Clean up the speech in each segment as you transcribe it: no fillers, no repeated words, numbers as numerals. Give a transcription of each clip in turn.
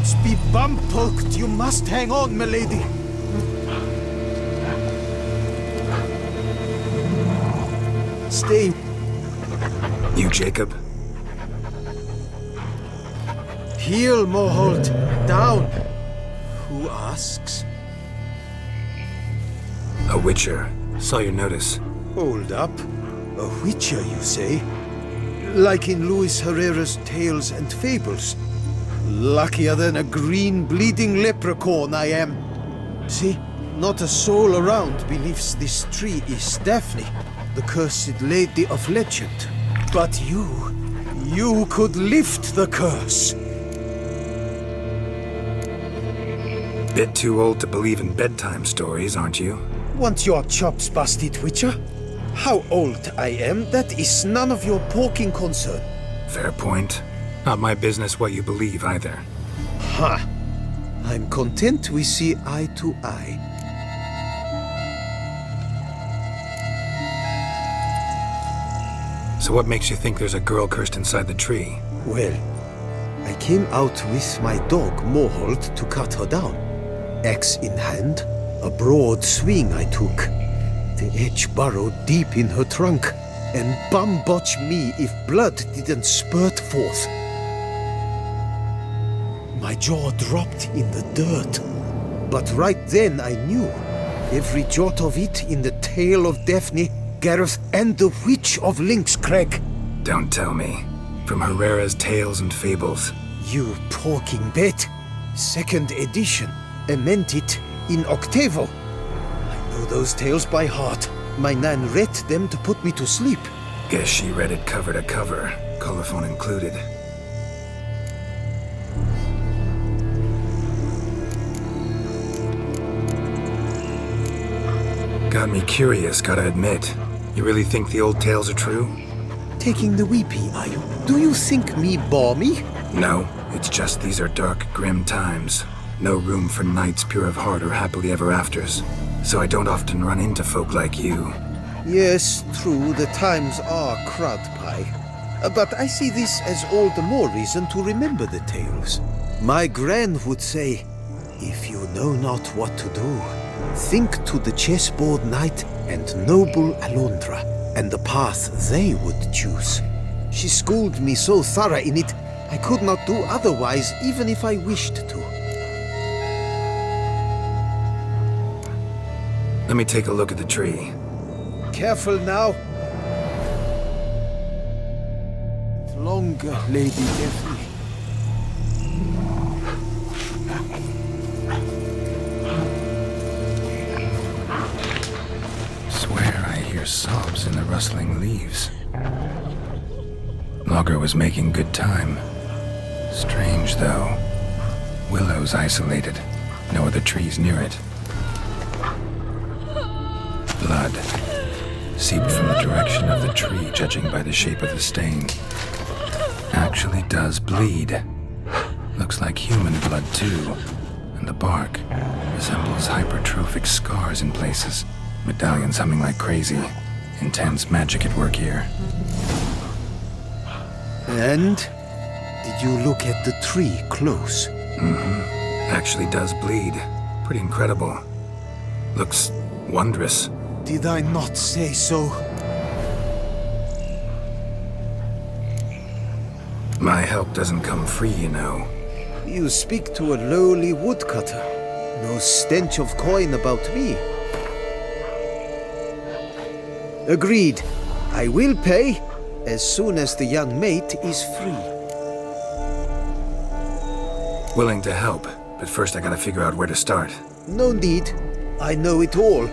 hearts be bum-poked, you must hang on, milady. Stay. You, Jacob? Heel, Moholt. Down. Who asks? A witcher. Saw your notice. Hold up. A witcher, you say? Like in Luis Herrera's Tales and Fables. Luckier than a green bleeding leprechaun I am. See, not a soul around believes this tree is Daphne, the cursed lady of legend. But you could lift the curse. Bit too old to believe in bedtime stories, aren't you? Want your chops busted, Witcher? How old I am, that is none of your poking concern. Fair point. Not my business what you believe, either. Ha! I'm content we see eye to eye. So what makes you think there's a girl cursed inside the tree? Well, I came out with my dog, Moholt, to cut her down. Axe in hand, a broad swing I took. The edge burrowed deep in her trunk, and bum-botch me if blood didn't spurt forth. My jaw dropped in the dirt, but right then I knew. Every jot of it in the tale of Daphne, Gareth, and the Witch of Lynx Crag. Don't tell me. From Herrera's Tales and Fables. You porking bet. Second edition. Amended in octavo. I know those tales by heart. My nan read them to put me to sleep. Guess she read it cover to cover, colophon included. Got me curious, gotta admit. You really think the old tales are true? Taking the weepy, are you? Do you think me balmy? No, it's just these are dark, grim times. No room for knights pure of heart or happily ever afters. So I don't often run into folk like you. Yes, true, the times are crud pie. But I see this as all the more reason to remember the tales. My gran would say, if you know not what to do, think to the chessboard knight and noble Alondra, and the path they would choose. She schooled me so thorough in it, I could not do otherwise, even if I wished to. Let me take a look at the tree. Careful now. Longer, Lady Daphne. Swear I hear sobs in the rustling leaves. Logger was making good time. Strange, though. Willow's isolated. No other trees near it. Blood seeped from the direction of the tree, judging by the shape of the stain. Actually does bleed. Looks like human blood, too. And the bark resembles hypertrophic scars in places. Medallions humming like crazy. Intense magic at work here. And? Did you look at the tree close? Actually does bleed. Pretty incredible. Looks wondrous. Did I not say so? My help doesn't come free, you know. You speak to a lowly woodcutter. No stench of coin about me. Agreed. I will pay as soon as the young mate is free. Willing to help, but first I gotta figure out where to start. No need. I know it all.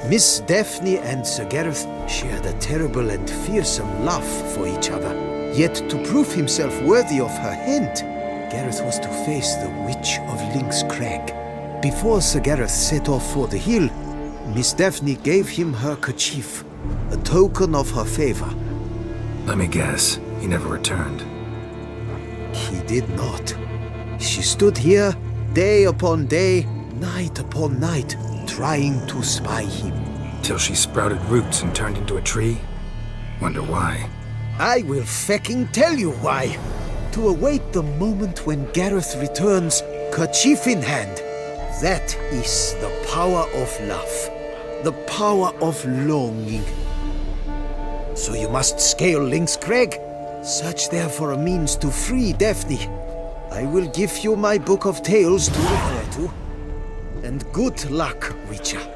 Miss Daphne and Sir Gareth shared a terrible and fearsome love for each other. Yet to prove himself worthy of her hand, Gareth was to face the Witch of Lynx Crag. Before Sir Gareth set off for the hill, Miss Daphne gave him her kerchief, a token of her favor. Let me guess, he never returned. He did not. She stood here, day upon day, night upon night, trying to spy him. Till she sprouted roots and turned into a tree? Wonder why. I will fecking tell you why. to await the moment when Gareth returns, kerchief in hand. That is the power of love, the power of longing. So you must scale Link's Crag. Search there for a means to free Daphne. I will give you my book of tales to refer to. And good luck, Witcher.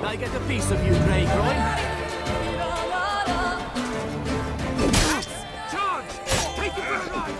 I get a piece of you, Grey Groin? Charge! Take it for a ride!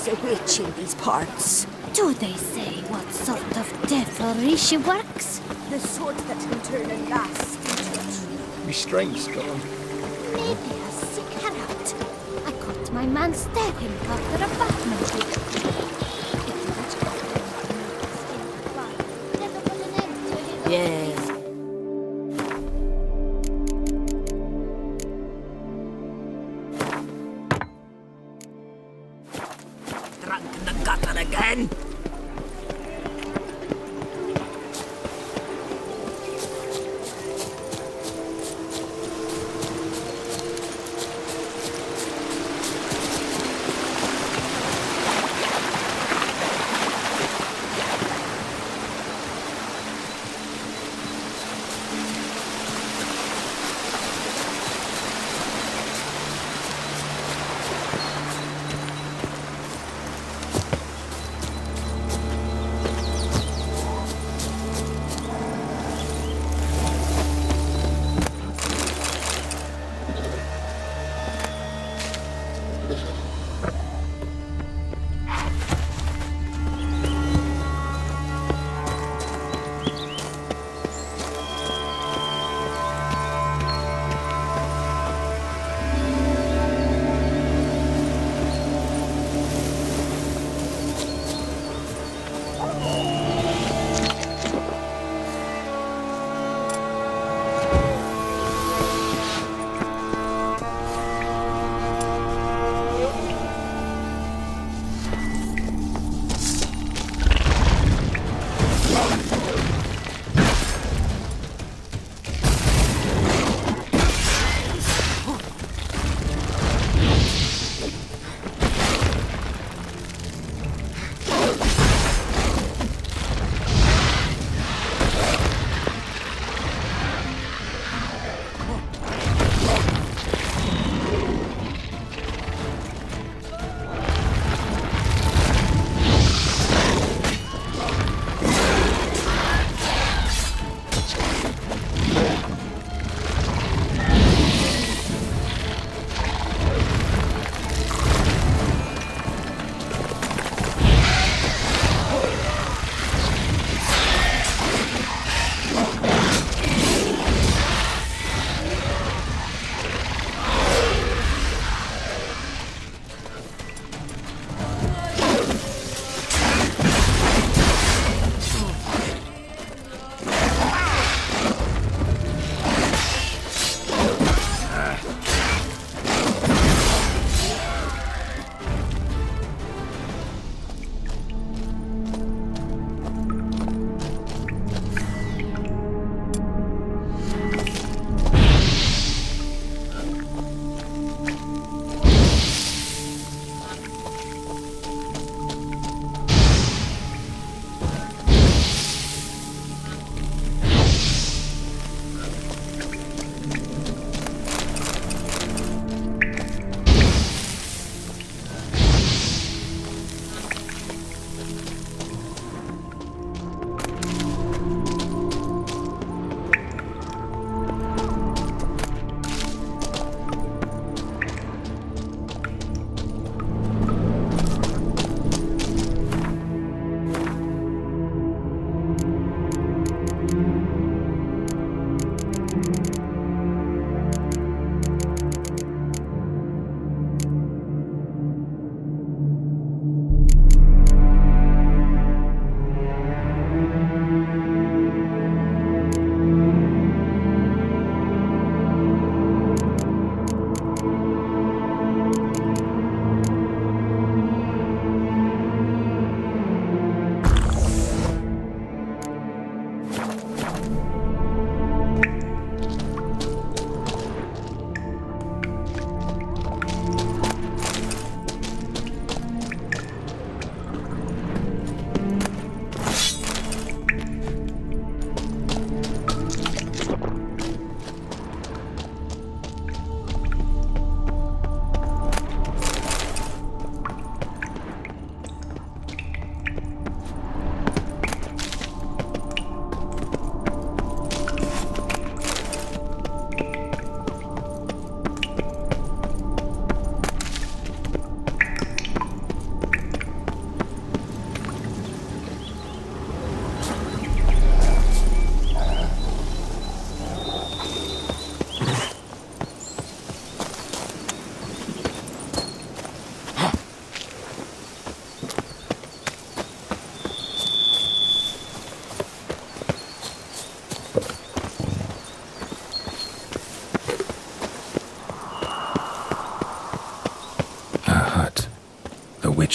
There's a witch in these parts. Do they say what sort of devilry she works? The sort that can turn a lass into a tree. Restraint's gone. Maybe a sick her out. I caught my man stabbing after a Batman. Yeah. Drunk in the gutter again.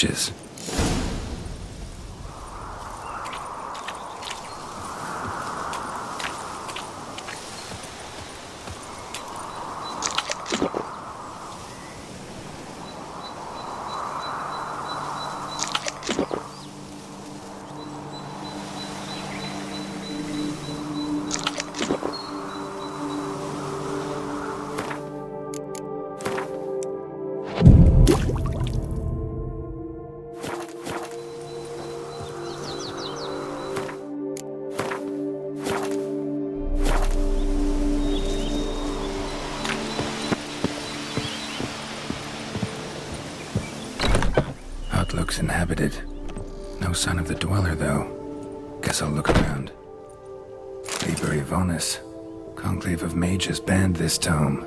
witches. Looks inhabited. No sign of the dweller, though. Guess I'll look around. Liber Ivonis. Conclave of Mages banned this tome.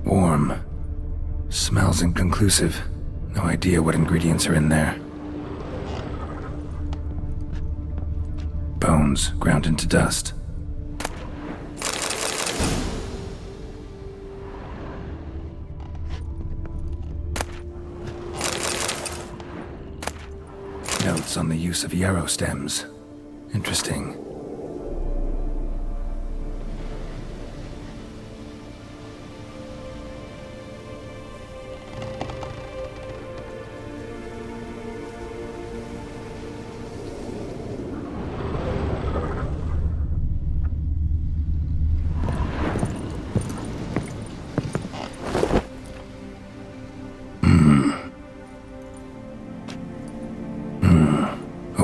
Warm. Smells inconclusive. No idea what ingredients are in there. Bones ground into dust. Notes on the use of yarrow stems. Interesting.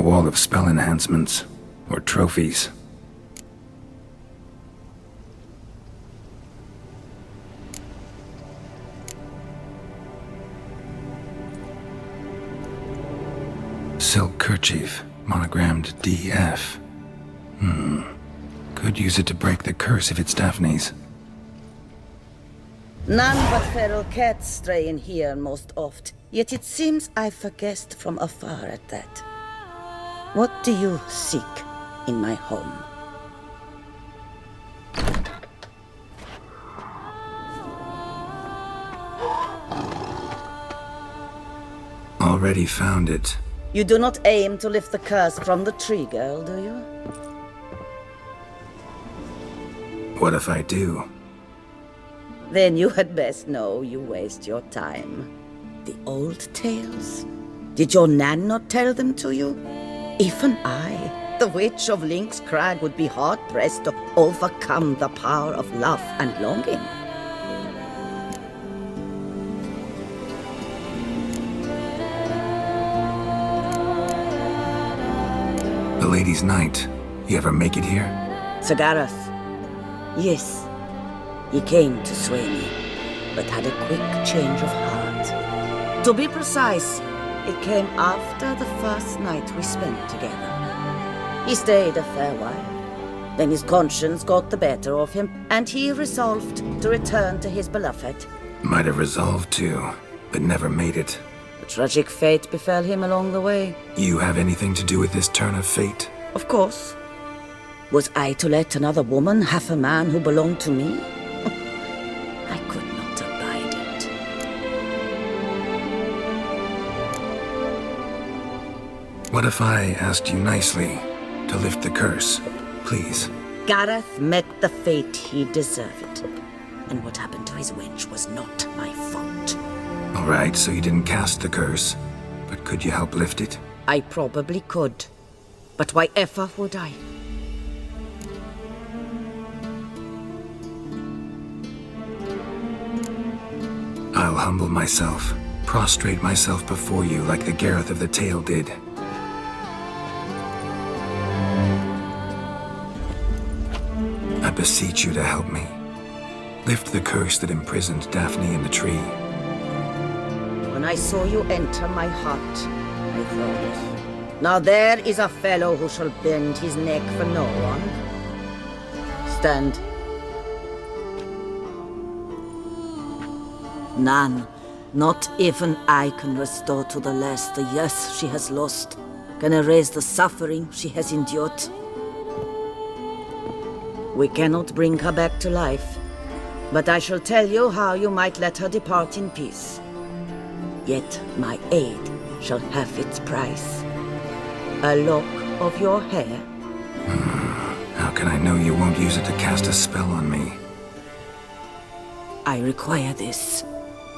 Wall of spell enhancements, or trophies. Silk kerchief, monogrammed DF. Could use it to break the curse if it's Daphne's. None but feral cats stray in here most oft, yet it seems I've guessed from afar at that. What do you seek in my home? Already found it. You do not aim to lift the curse from the tree, girl, do you? What if I do? Then you had best know you waste your time. The old tales? Did your Nan not tell them to you? Even I, the Witch of Lynx Crag, would be hard-pressed to overcome the power of love and longing. The Lady's Night. You ever make it here? Sir Gareth. Yes. He came to sway me, but had a quick change of heart. To be precise, it came after the first night we spent together. He stayed a fair while. Then his conscience got the better of him, and he resolved to return to his beloved. Might have resolved to, but never made it. A tragic fate befell him along the way. You have anything to do with this turn of fate? Of course. Was I to let another woman have a man who belonged to me? I could not abide it. What if I asked you nicely to lift the curse? Please. Gareth met the fate he deserved. And what happened to his wench was not my fault. All right, so you didn't cast the curse. But could you help lift it? I probably could. But why ever would I? I'll humble myself, prostrate myself before you like the Gareth of the tale did. I beseech you to help me. Lift the curse that imprisoned Daphne in the tree. When I saw you enter my heart, I thought, now there is a fellow who shall bend his neck for no one. Stand. None, not even I can restore to the lass the years she has lost, can erase the suffering she has endured. We cannot bring her back to life, but I shall tell you how you might let her depart in peace. Yet my aid shall have its price. A lock of your hair. How can I know you won't use it to cast a spell on me? I require this.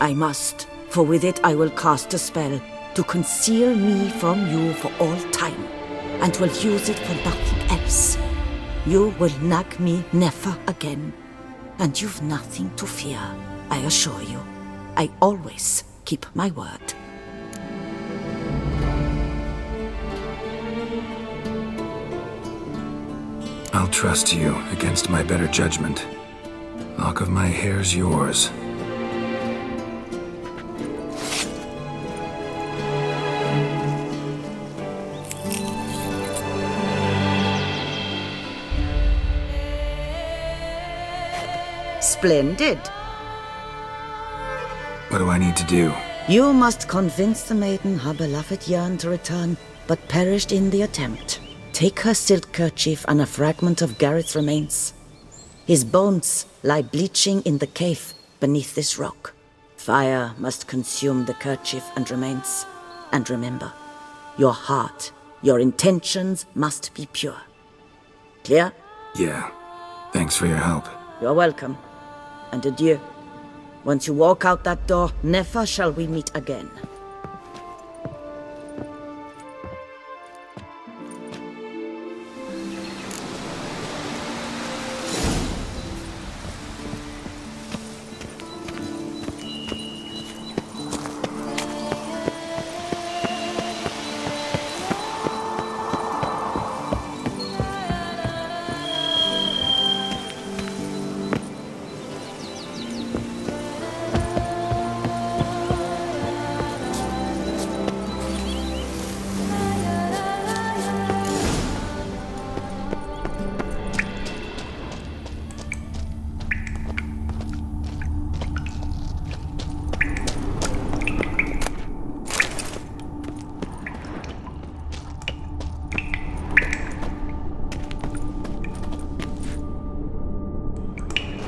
I must, for with it I will cast a spell to conceal me from you for all time, and will use it for nothing else. You will nag me never again, and you've nothing to fear, I assure you. I always keep my word. I'll trust you against my better judgment. Lock of my hair's yours. Splendid. What do I need to do? You must convince the maiden her beloved yearned to return, but perished in the attempt. Take her silk kerchief and a fragment of Gareth's remains. His bones lie bleaching in the cave beneath this rock. Fire must consume the kerchief and remains. And remember, your heart, your intentions must be pure. Clear? Yeah. Thanks for your help. You're welcome. And adieu. Once you walk out that door, never shall we meet again.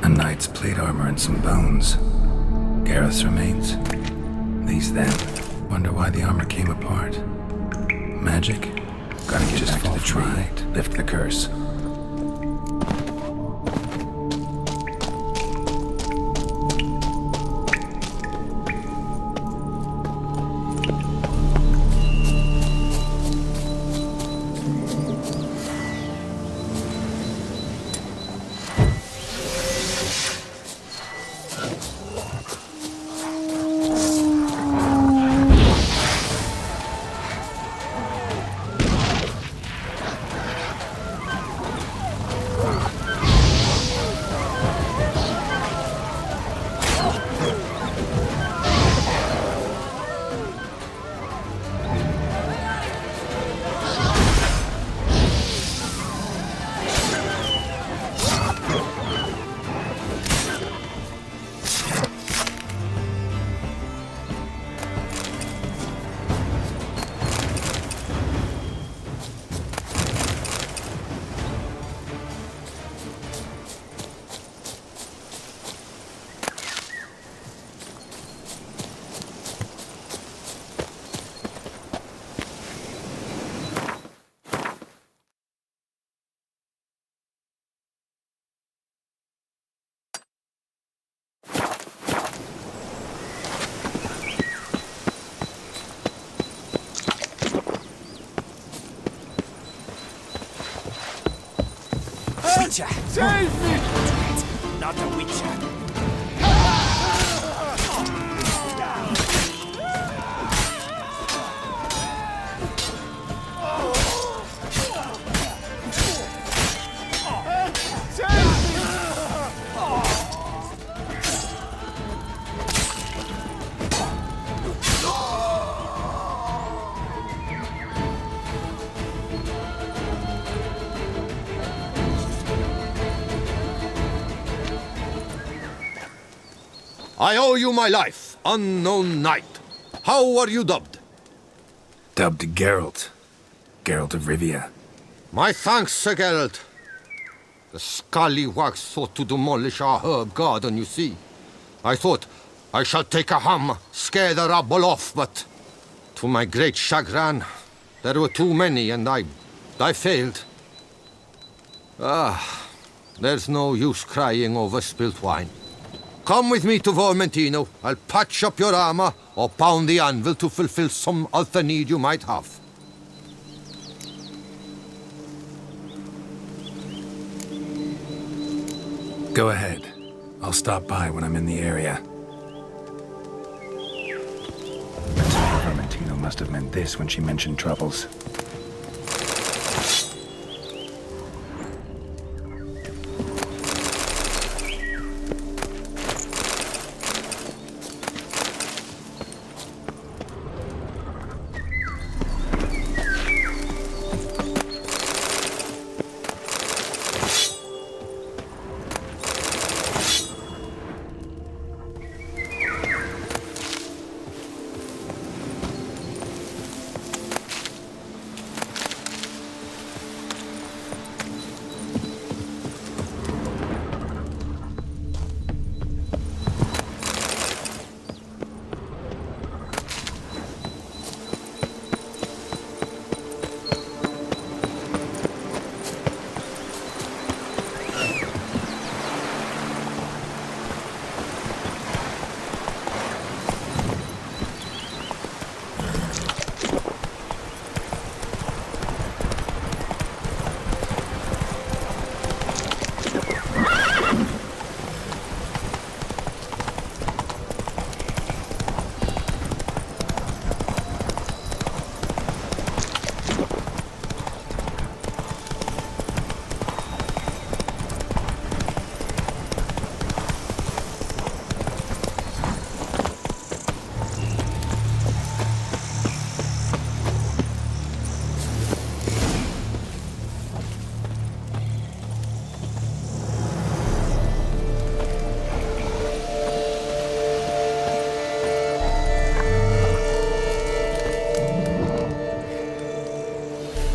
A knight's plate armor and some bones. Gareth's remains. These then. Wonder why the armor came apart. Magic? Gotta get back to the tree. Lift the curse. witcher! Save me! Not a witcher. I owe you my life, unknown knight. How are you dubbed? Dubbed Geralt. Geralt of Rivia. My thanks, Sir Geralt. The scallywags sought to demolish our herb garden, you see. I thought, I shall take a hammer, scare the rabble off, but to my great chagrin, there were too many and I failed. There's no use crying over spilt wine. Come with me to Vermention. I'll patch up your armor or pound the anvil to fulfill some other need you might have. Go ahead. I'll stop by when I'm in the area. Vermention must have meant this when she mentioned troubles.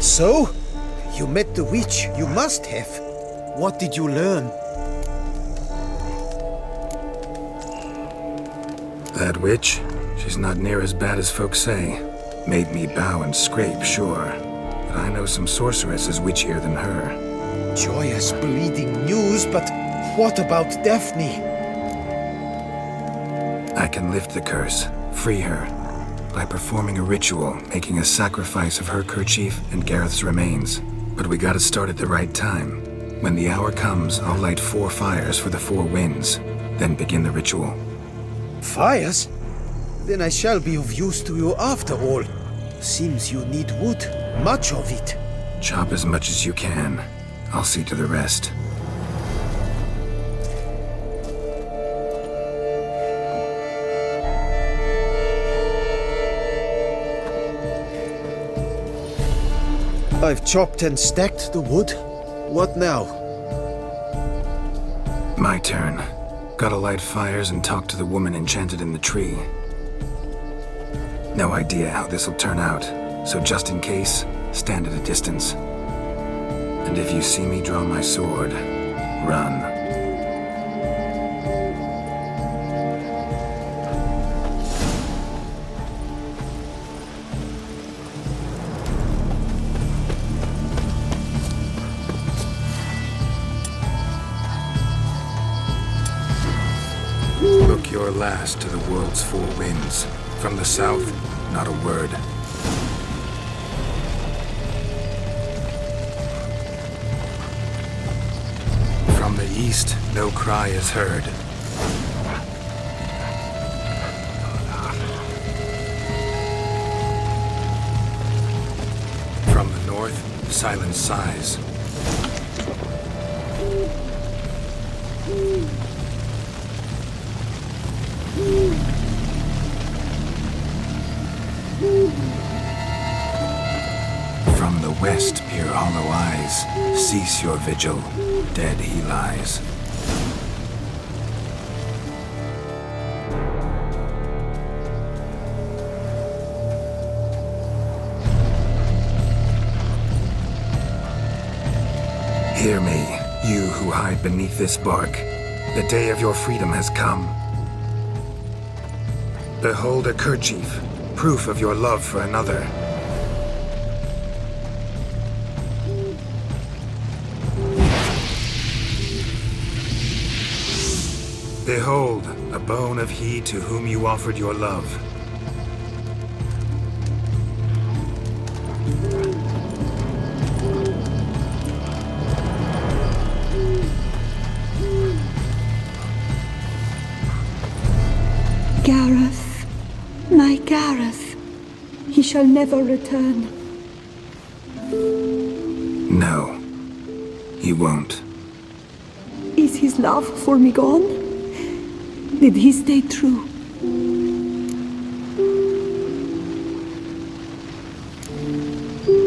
So, you met the witch. You must have. What did you learn? That witch? She's not near as bad as folks say. Made me bow and scrape, sure. But I know some sorceresses witchier than her. Joyous, bleeding news, but what about Daphne? I can lift the curse, free her, by performing a ritual, making a sacrifice of her kerchief and Gareth's remains. But we gotta start at the right time. When the hour comes, I'll light 4 fires for the 4 winds, then begin the ritual. Fires? Then I shall be of use to you after all. Seems you need wood, much of it. Chop as much as you can. I'll see to the rest. I've chopped and stacked the wood. What now? My turn. Gotta light fires and talk to the woman enchanted in the tree. No idea how this'll turn out, so just in case, stand at a distance. And if you see me draw my sword, run. Book your last to the world's 4 winds. From the south, not a word. east, no cry is heard. From the north, silence sighs. From the west peer hollow eyes. Cease your vigil, dead he lies. Hear me, you who hide beneath this bark. The day of your freedom has come. Behold a kerchief, proof of your love for another. Behold, a bone of he to whom you offered your love. Gareth, my Gareth, he shall never return. No, he won't. Is his love for me gone? Did he stay true?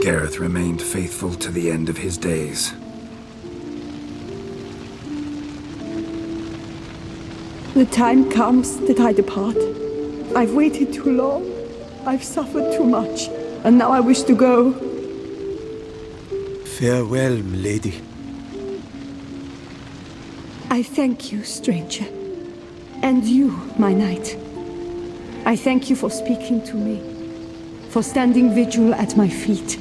Gareth remained faithful to the end of his days. The time comes that I depart. I've waited too long. I've suffered too much. And now I wish to go. Farewell, milady. I thank you, stranger. And you, my knight. I thank you for speaking to me. For standing vigil at my feet.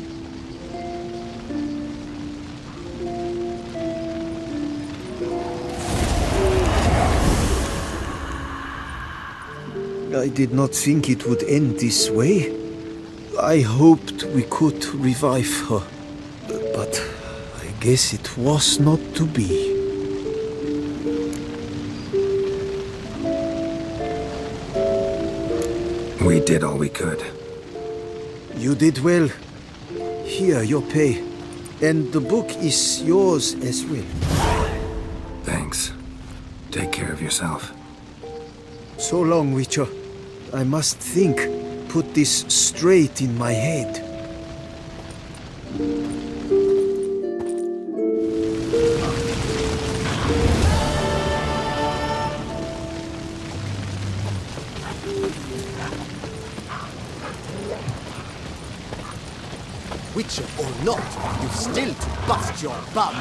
I did not think it would end this way. I hoped we could revive her. But I guess it was not to be. We did all we could. You did well. Here, your pay. And the book is yours as well. Thanks. Take care of yourself. So long, Witcher. I must think. Put this straight in my head. Witcher or not, you've still to bust your bum.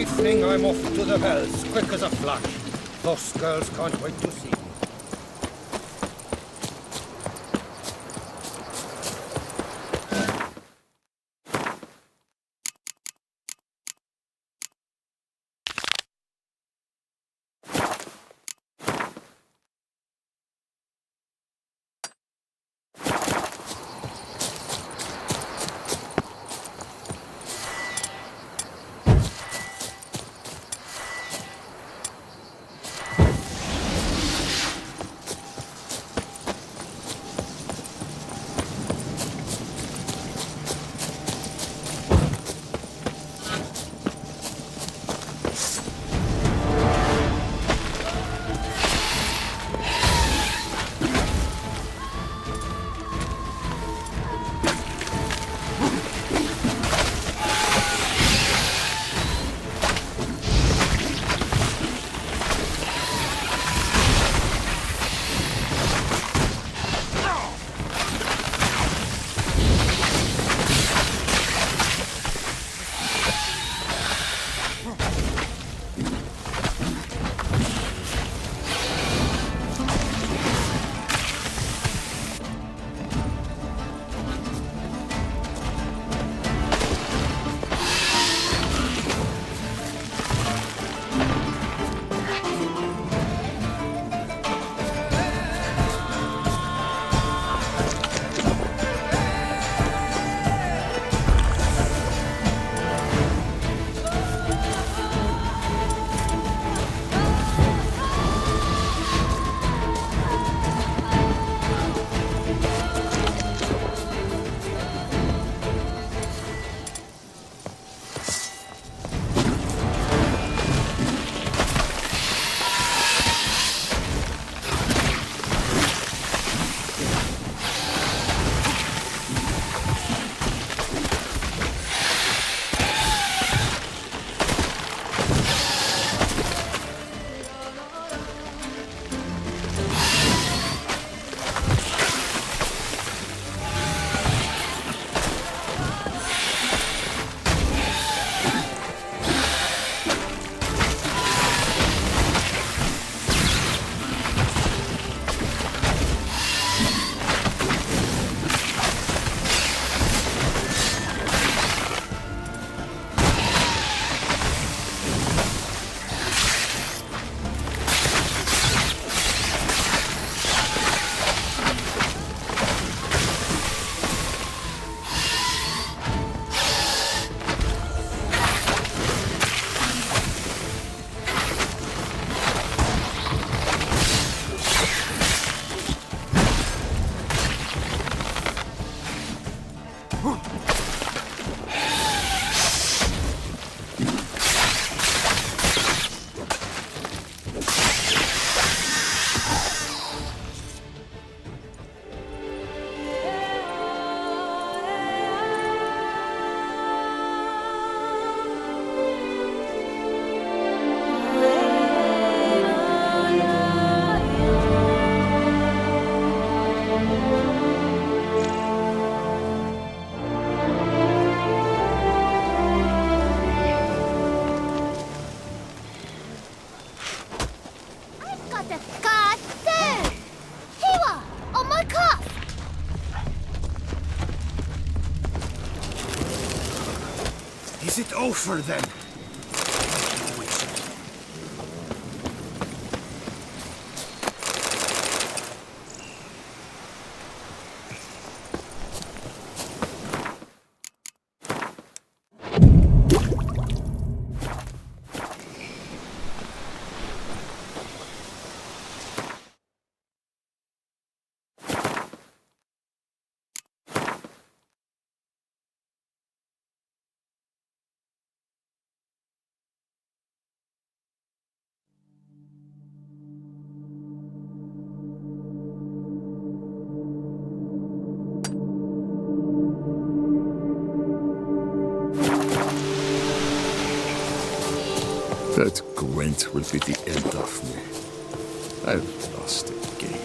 evening I'm off to the Hells, quick as a flash. Those girls can't wait to see me. Is it over then? That Gwent will be the end of me. I've lost again.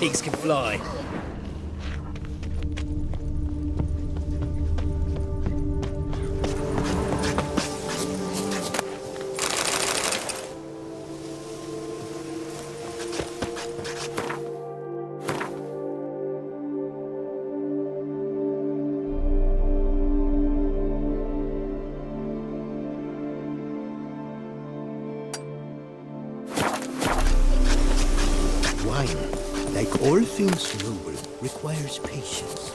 pigs can fly. Wine, like all things noble, requires patience.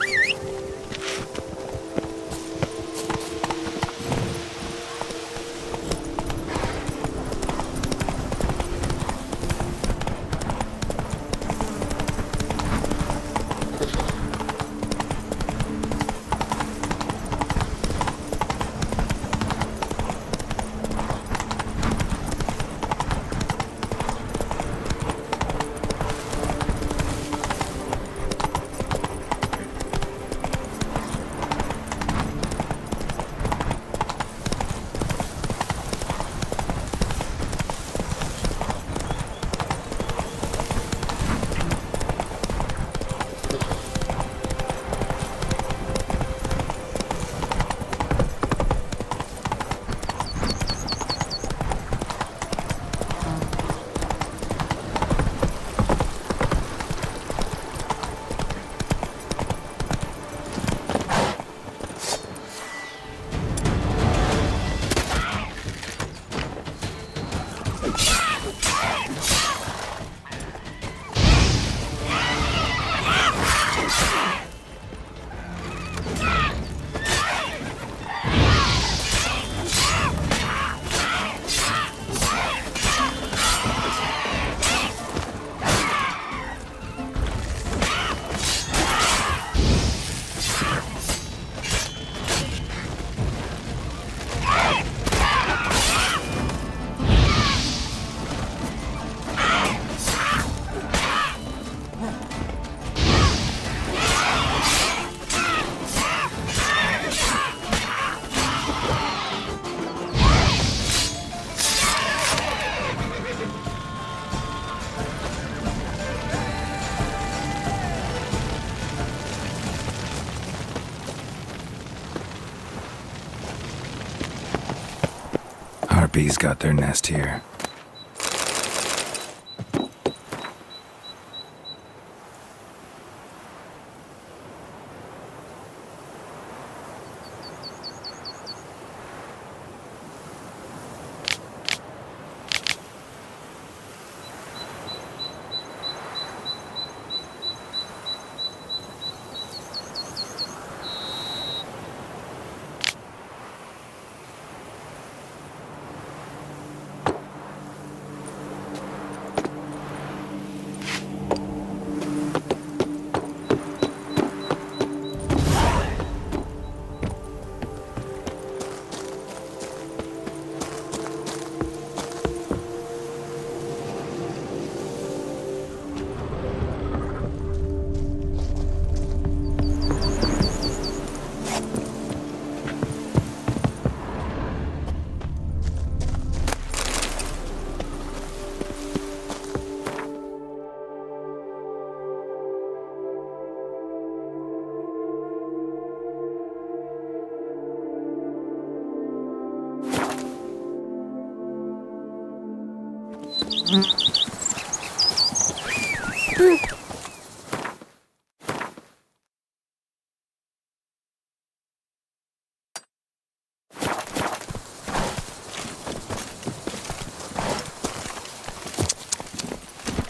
Harpies got their nest here.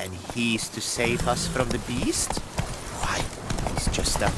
And he's to save us from the beast? Why, he's just a